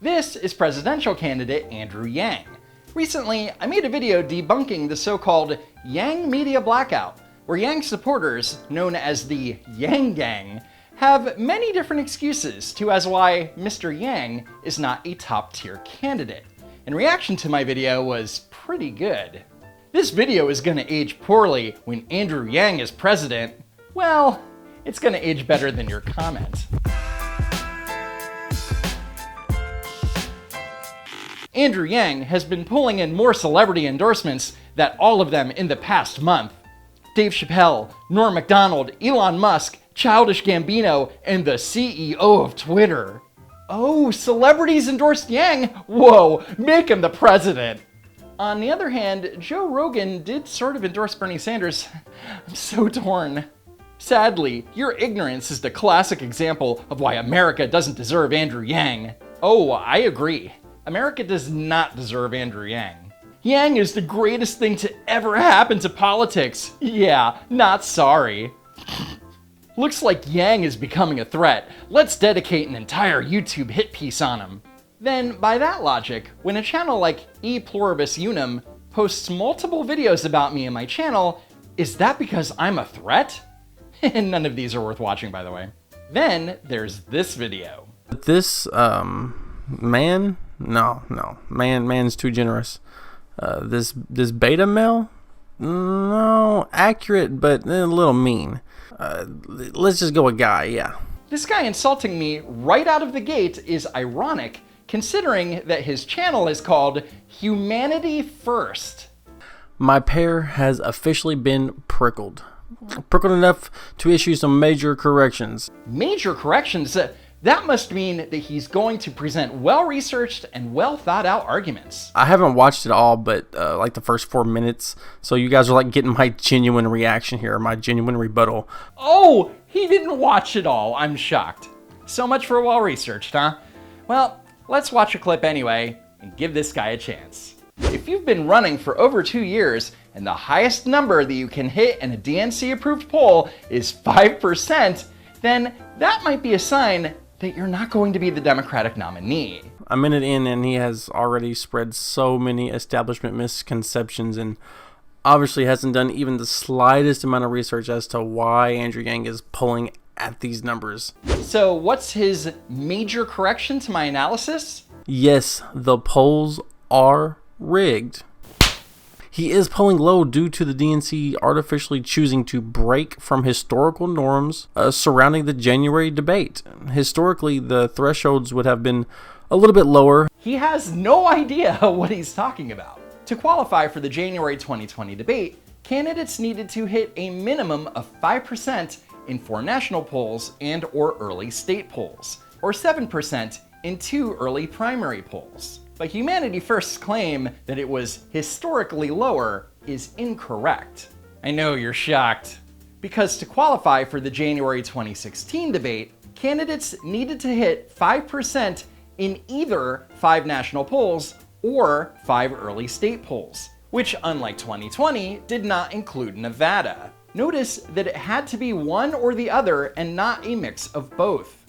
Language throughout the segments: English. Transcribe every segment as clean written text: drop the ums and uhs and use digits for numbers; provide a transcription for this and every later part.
This is presidential candidate Andrew Yang. Recently, I made a video debunking the so-called Yang media blackout, where Yang supporters, known as the Yang Gang, have many different excuses as why Mr. Yang is not a top-tier candidate. And reaction to my video was pretty good. This video is gonna age poorly when Andrew Yang is president. Well, it's gonna age better than your comment. Andrew Yang has been pulling in more celebrity endorsements than all of them in the past month. Dave Chappelle, Norm Macdonald, Elon Musk, Childish Gambino, and the CEO of Twitter. Oh, celebrities endorsed Yang? Whoa, make him the president. On the other hand, Joe Rogan did sort of endorse Bernie Sanders. I'm so torn. Sadly, your ignorance is the classic example of why America doesn't deserve Andrew Yang. Oh, I agree. America does not deserve Andrew Yang. Yang is the greatest thing to ever happen to politics. Yeah, not sorry. Looks like Yang is becoming a threat. Let's dedicate an entire YouTube hit piece on him. Then, by that logic, when a channel like E Pluribus Unum posts multiple videos about me in my channel, is that because I'm a threat? And none of these are worth watching, by the way. Then there's this video. This, man? No. Man's too generous. This beta male? No, accurate, but a little mean. Let's just go with guy, yeah. This guy insulting me right out of the gate is ironic, considering that his channel is called Humanity First. My pear has officially been prickled. Prickled enough to issue some major corrections. Major corrections? That must mean that he's going to present well-researched and well-thought-out arguments. I haven't watched it all, but like the first 4 minutes, so you guys are like getting my genuine reaction here, my genuine rebuttal. Oh, he didn't watch it all. I'm shocked. So much for well-researched, huh? Well, let's watch a clip anyway and give this guy a chance. If you've been running for over 2 years and the highest number that you can hit in a DNC-approved poll is 5%, then that might be a sign that you're not going to be the Democratic nominee. A minute in and he has already spread so many establishment misconceptions and obviously hasn't done even the slightest amount of research as to why Andrew Yang is pulling at these numbers. So what's his major correction to my analysis? Yes, the polls are rigged. He is pulling low due to the DNC artificially choosing to break from historical norms surrounding the January debate. Historically, the thresholds would have been a little bit lower. He has no idea what he's talking about. To qualify for the January 2020 debate, candidates needed to hit a minimum of 5% in 4 national polls and or early state polls, or 7% in 2 early primary polls. But Humanity First's claim that it was historically lower is incorrect. I know you're shocked. Because to qualify for the January 2016 debate, candidates needed to hit 5% in either 5 national polls or 5 early state polls, which unlike 2020 did not include Nevada. Notice that it had to be one or the other and not a mix of both.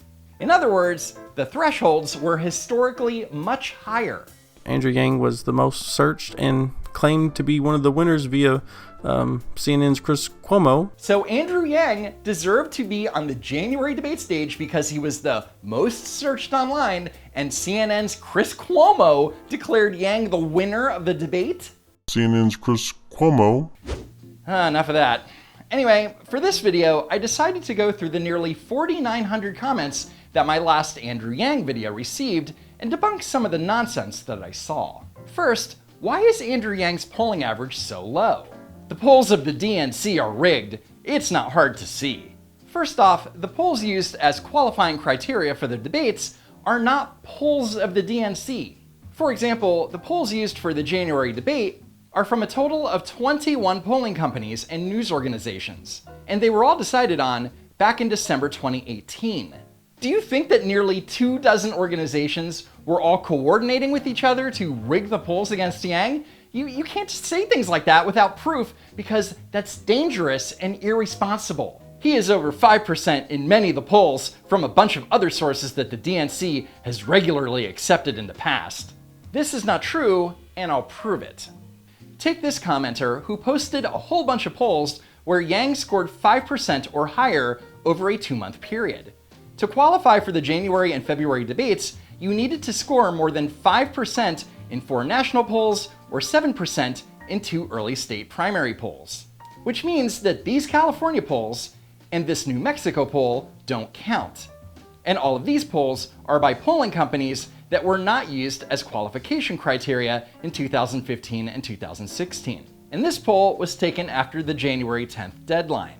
In other words, the thresholds were historically much higher. Andrew Yang was the most searched and claimed to be one of the winners via CNN's Chris Cuomo. So Andrew Yang deserved to be on the January debate stage because he was the most searched online, and CNN's Chris Cuomo declared Yang the winner of the debate? CNN's Chris Cuomo. Enough of that. Anyway, for this video, I decided to go through the nearly 4,900 comments that my last Andrew Yang video received and debunk some of the nonsense that I saw. First, why is Andrew Yang's polling average so low? The polls of the DNC are rigged. It's not hard to see. First off, the polls used as qualifying criteria for the debates are not polls of the DNC. For example, the polls used for the January debate are from a total of 21 polling companies and news organizations, and they were all decided on back in December 2018. Do you think that nearly 24 organizations were all coordinating with each other to rig the polls against Yang? You can't just say things like that without proof because that's dangerous and irresponsible. He is over 5% in many of the polls from a bunch of other sources that the DNC has regularly accepted in the past. This is not true, and I'll prove it. Take this commenter who posted a whole bunch of polls where Yang scored 5% or higher over a 2-month period. To qualify for the January and February debates, you needed to score more than 5% in 4 national polls or 7% in 2 early state primary polls. Which means that these California polls and this New Mexico poll don't count. And all of these polls are by polling companies that were not used as qualification criteria in 2015 and 2016. And this poll was taken after the January 10th deadline.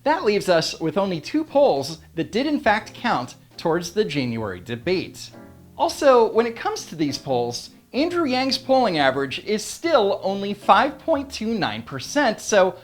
That leaves us with only 2 polls that did in fact count towards the January debate. Also, when it comes to these polls, Andrew Yang's polling average is still only 5.29%, so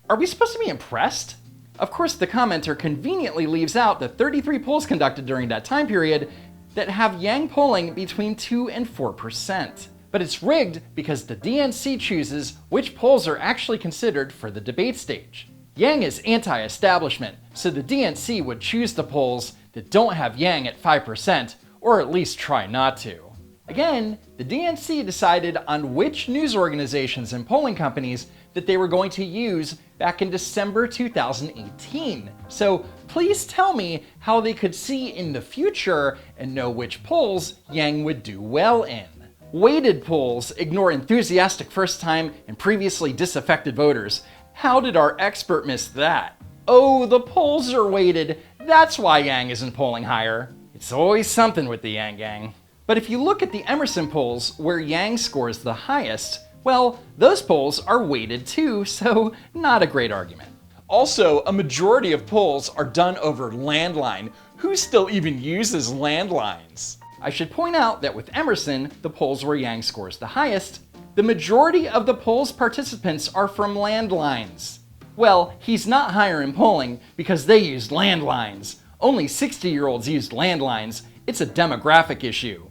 are we supposed to be impressed? Of course, the commenter conveniently leaves out the 33 polls conducted during that time period that have Yang polling between 2 and 4%. But it's rigged because the DNC chooses which polls are actually considered for the debate stage. Yang is anti-establishment, so the DNC would choose the polls that don't have Yang at 5%, or at least try not to. Again, the DNC decided on which news organizations and polling companies that they were going to use back in December 2018. So please tell me how they could see in the future and know which polls Yang would do well in. Weighted polls ignore enthusiastic first-time and previously disaffected voters. How did our expert miss that? Oh, the polls are weighted. That's why Yang isn't polling higher. It's always something with the Yang gang. But if you look at the Emerson polls where Yang scores the highest, well, those polls are weighted too, so not a great argument. Also, a majority of polls are done over landline. Who still even uses landlines? I should point out that with Emerson, the polls where Yang scores the highest, the majority of the polls participants are from landlines. Well, he's not higher in polling because they used landlines. Only 60-year-olds used landlines. It's a demographic issue.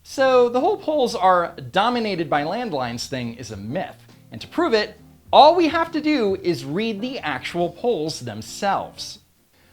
So the whole polls are dominated by landlines thing is a myth. And to prove it, all we have to do is read the actual polls themselves.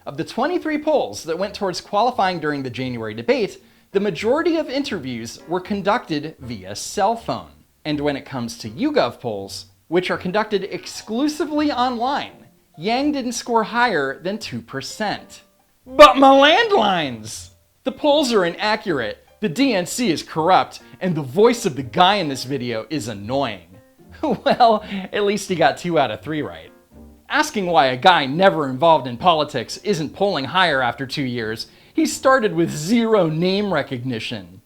Of the 23 polls that went towards qualifying during the January debate, the majority of interviews were conducted via cell phone. And when it comes to YouGov polls, which are conducted exclusively online, Yang didn't score higher than 2%. But my landlines! The polls are inaccurate, the DNC is corrupt, and the voice of the guy in this video is annoying. Well, at least he got 2 out of 3 right. Asking why a guy never involved in politics isn't polling higher after 2 years, he started with 0 name recognition.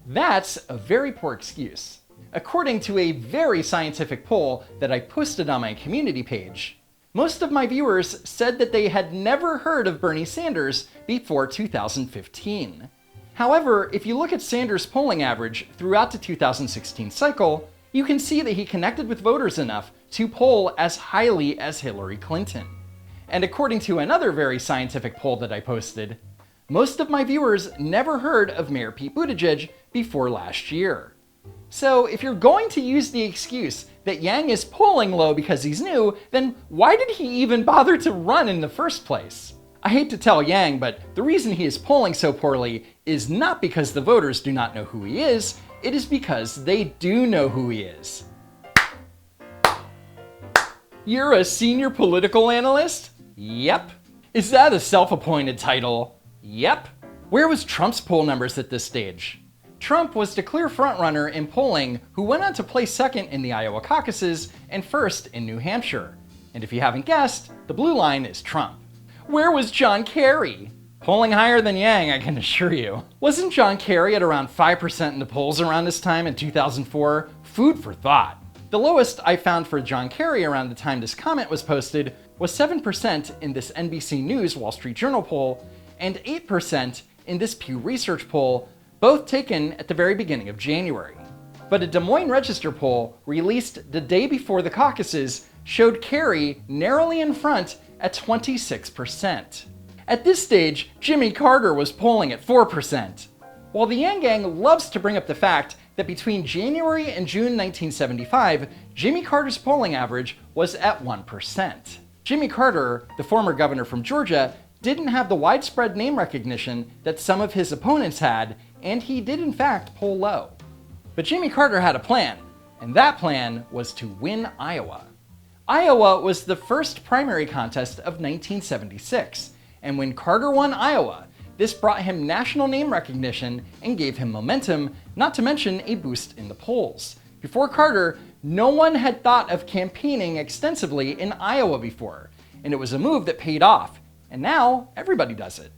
That's a very poor excuse. According to a very scientific poll that I posted on my community page, most of my viewers said that they had never heard of Bernie Sanders before 2015. However, if you look at Sanders' polling average throughout the 2016 cycle, you can see that he connected with voters enough to poll as highly as Hillary Clinton. And according to another very scientific poll that I posted, most of my viewers never heard of Mayor Pete Buttigieg before last year. So if you're going to use the excuse that Yang is polling low because he's new, then why did he even bother to run in the first place? I hate to tell Yang, but the reason he is polling so poorly is not because the voters do not know who he is, it is because they do know who he is. You're a senior political analyst? Yep. Is that a self-appointed title? Yep. Where was Trump's poll numbers at this stage? Trump was the clear frontrunner in polling who went on to place second in the Iowa caucuses and first in New Hampshire. And if you haven't guessed, the blue line is Trump. Where was John Kerry? Polling higher than Yang, I can assure you. Wasn't John Kerry at around 5% in the polls around this time in 2004? Food for thought. The lowest I found for John Kerry around the time this comment was posted was 7% in this NBC News Wall Street Journal poll and 8% in this Pew Research poll, both taken at the very beginning of January. But a Des Moines Register poll released the day before the caucuses showed Kerry narrowly in front at 26%. At this stage, Jimmy Carter was polling at 4%. While the Yang Gang loves to bring up the fact that between January and June 1975, Jimmy Carter's polling average was at 1%. Jimmy Carter, the former governor from Georgia, didn't have the widespread name recognition that some of his opponents had, and he did in fact poll low. But Jimmy Carter had a plan, and that plan was to win Iowa. Iowa was the first primary contest of 1976, and when Carter won Iowa, this brought him national name recognition and gave him momentum, not to mention a boost in the polls. Before Carter, no one had thought of campaigning extensively in Iowa before, and it was a move that paid off, and now everybody does it.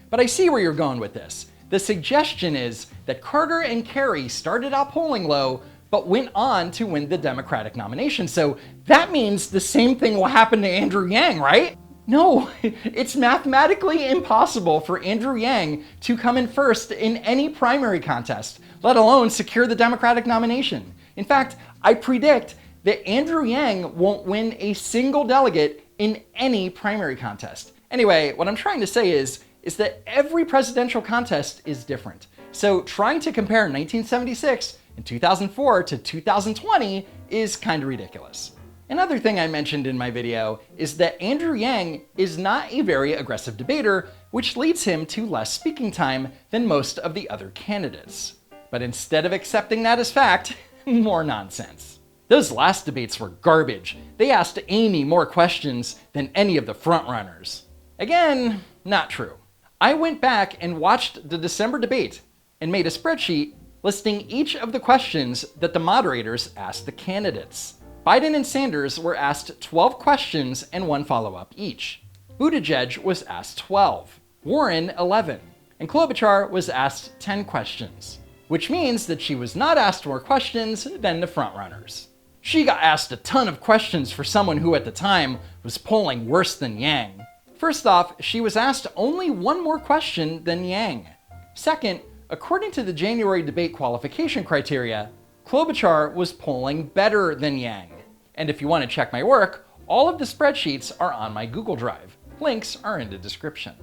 But I see where you're going with this. The suggestion is that Carter and Kerry started out polling low, but went on to win the Democratic nomination, so that means the same thing will happen to Andrew Yang, right? No, it's mathematically impossible for Andrew Yang to come in first in any primary contest, let alone secure the Democratic nomination. In fact, I predict that Andrew Yang won't win a single delegate in any primary contest. Anyway, what I'm trying to say is that every presidential contest is different. So trying to compare 1976 and 2004 to 2020 is kind of ridiculous. Another thing I mentioned in my video is that Andrew Yang is not a very aggressive debater, which leads him to less speaking time than most of the other candidates. But instead of accepting that as fact, more nonsense. Those last debates were garbage. They asked Amy more questions than any of the frontrunners. Again, not true. I went back and watched the December debate and made a spreadsheet listing each of the questions that the moderators asked the candidates. Biden and Sanders were asked 12 questions and 1 follow-up each. Buttigieg was asked 12, Warren 11, and Klobuchar was asked 10 questions, which means that she was not asked more questions than the frontrunners. She got asked a ton of questions for someone who at the time was polling worse than Yang. First off, she was asked only 1 more question than Yang. Second, according to the January debate qualification criteria, Klobuchar was polling better than Yang. And if you want to check my work, all of the spreadsheets are on my Google Drive. Links are in the description.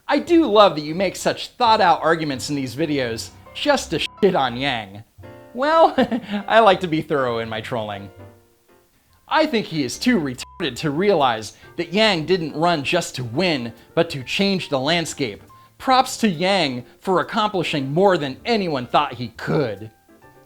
I do love that you make such thought out arguments in these videos just to shit on Yang. Well, I like to be thorough in my trolling. I think he is too retarded to realize that Yang didn't run just to win, but to change the landscape. Props to Yang for accomplishing more than anyone thought he could.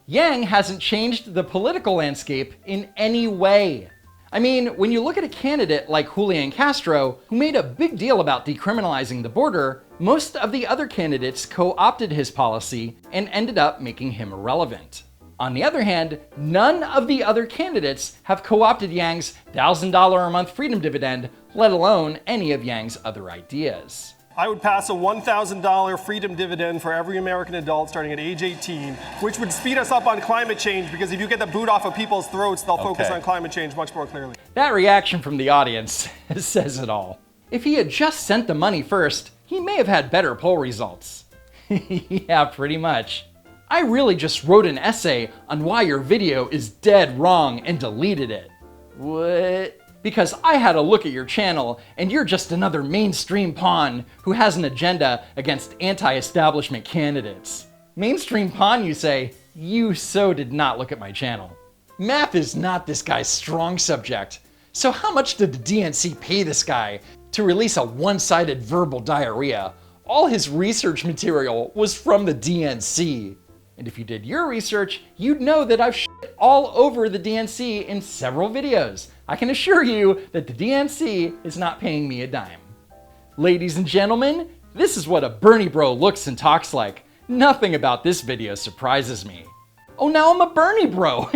Yang hasn't changed the political landscape in any way. I mean, when you look at a candidate like Julian Castro, who made a big deal about decriminalizing the border, most of the other candidates co-opted his policy and ended up making him irrelevant. On the other hand, none of the other candidates have co-opted Yang's $1,000 a month freedom dividend, let alone any of Yang's other ideas. I would pass a $1,000 freedom dividend for every American adult starting at age 18, which would speed us up on climate change, because if you get the boot off of people's throats, they'll focus on climate change much more clearly. That reaction from the audience says it all. If he had just sent the money first, he may have had better poll results. Yeah, pretty much. I really just wrote an essay on why your video is dead wrong and deleted it. What? Because I had a look at your channel and you're just another mainstream pawn who has an agenda against anti-establishment candidates. Mainstream pawn, you say? You so did not look at my channel. Math is not this guy's strong subject. So how much did the DNC pay this guy to release a one-sided verbal diarrhea? All his research material was from the DNC. And if you did your research, you'd know that I've shit all over the DNC in several videos. I can assure you that the DNC is not paying me a dime. Ladies and gentlemen, this is what a Bernie bro looks and talks like. Nothing about this video surprises me. Oh, now I'm a Bernie bro.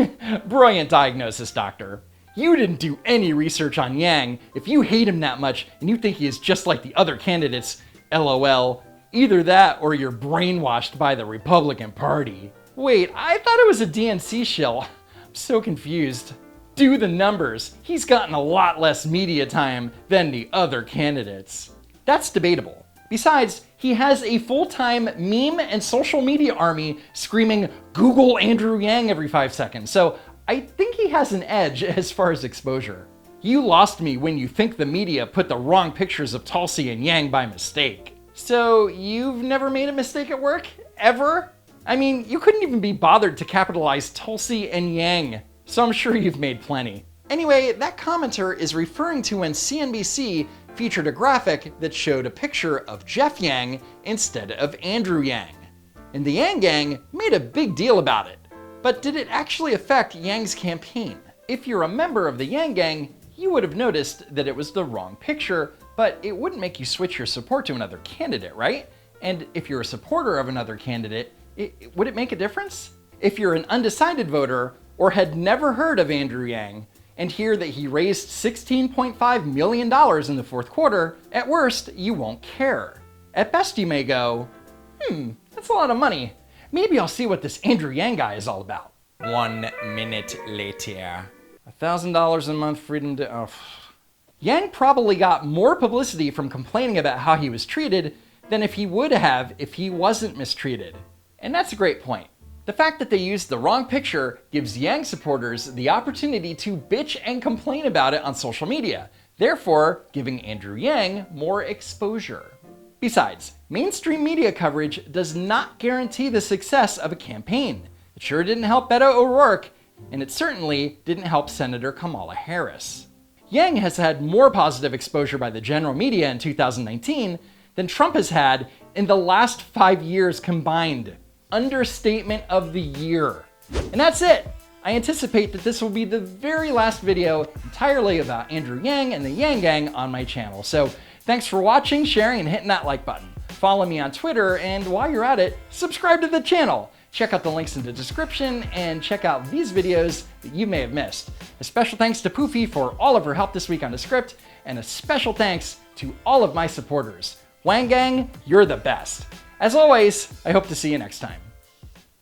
Brilliant diagnosis, doctor. You didn't do any research on Yang if you hate him that much and you think he is just like the other candidates. LOL. Either that or you're brainwashed by the Republican Party. Wait, I thought it was a DNC shill. I'm so confused. Do the numbers. He's gotten a lot less media time than the other candidates. That's debatable. Besides, he has a full-time meme and social media army screaming "Google Andrew Yang" every 5 seconds, so I think he has an edge as far as exposure. You lost me when you think the media put the wrong pictures of Tulsi and Yang by mistake. So you've never made a mistake at work? Ever? I mean, you couldn't even be bothered to capitalize Tulsi and Yang, so I'm sure you've made plenty. Anyway, that commenter is referring to when CNBC featured a graphic that showed a picture of Jeff Yang instead of Andrew Yang. And the Yang Gang made a big deal about it. But did it actually affect Yang's campaign? If you're a member of the Yang Gang, you would have noticed that it was the wrong picture, but it wouldn't make you switch your support to another candidate, right? And if you're a supporter of another candidate, would it make a difference? If you're an undecided voter or had never heard of Andrew Yang and hear that he raised $16.5 million in the fourth quarter, at worst, you won't care. At best, you may go, that's a lot of money. Maybe I'll see what this Andrew Yang guy is all about. 1 minute later. $1,000 a month freedom to... Yang probably got more publicity from complaining about how he was treated than if he would have if he wasn't mistreated. And that's a great point. The fact that they used the wrong picture gives Yang supporters the opportunity to bitch and complain about it on social media, therefore giving Andrew Yang more exposure. Besides, mainstream media coverage does not guarantee the success of a campaign. It sure didn't help Beto O'Rourke, and it certainly didn't help Senator Kamala Harris. Yang has had more positive exposure by the general media in 2019 than Trump has had in the last 5 years combined. Understatement of the year. And that's it. I anticipate that this will be the very last video entirely about Andrew Yang and the Yang Gang on my channel. So thanks for watching, sharing, and hitting that like button. Follow me on Twitter, and while you're at it, subscribe to the channel. Check out the links in the description and check out these videos that you may have missed. A special thanks to Poofy for all of her help this week on the script, and a special thanks to all of my supporters. Wang Gang, you're the best. As always, I hope to see you next time.